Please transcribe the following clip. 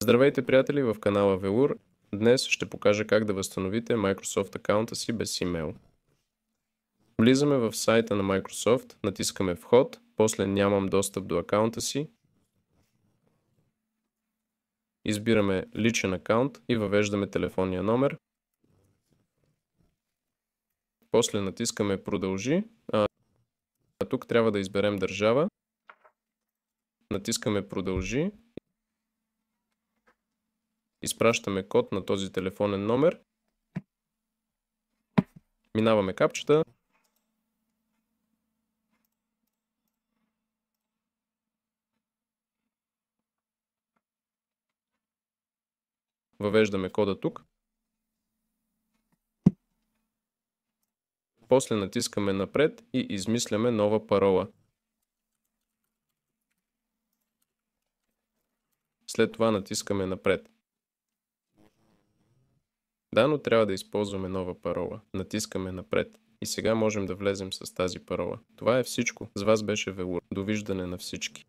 Здравейте, приятели, в канала Velour. Днес ще покажа как да възстановите Microsoft акаунта си без имейл. Влизаме в сайта на Microsoft, натискаме вход, после нямам достъп до акаунта си. Избираме личен акаунт и въвеждаме телефонния номер. После натискаме продължи. Тук трябва да изберем държава. Натискаме продължи. Изпращаме код на този телефонен номер. Минаваме капчета. Въвеждаме кода тук. После натискаме напред и измисляме нова парола. След това натискаме напред. Да, но трябва да използваме нова парола. Натискаме напред. И сега можем да влезем с тази парола. Това е всичко. С вас беше Velour. Довиждане на всички.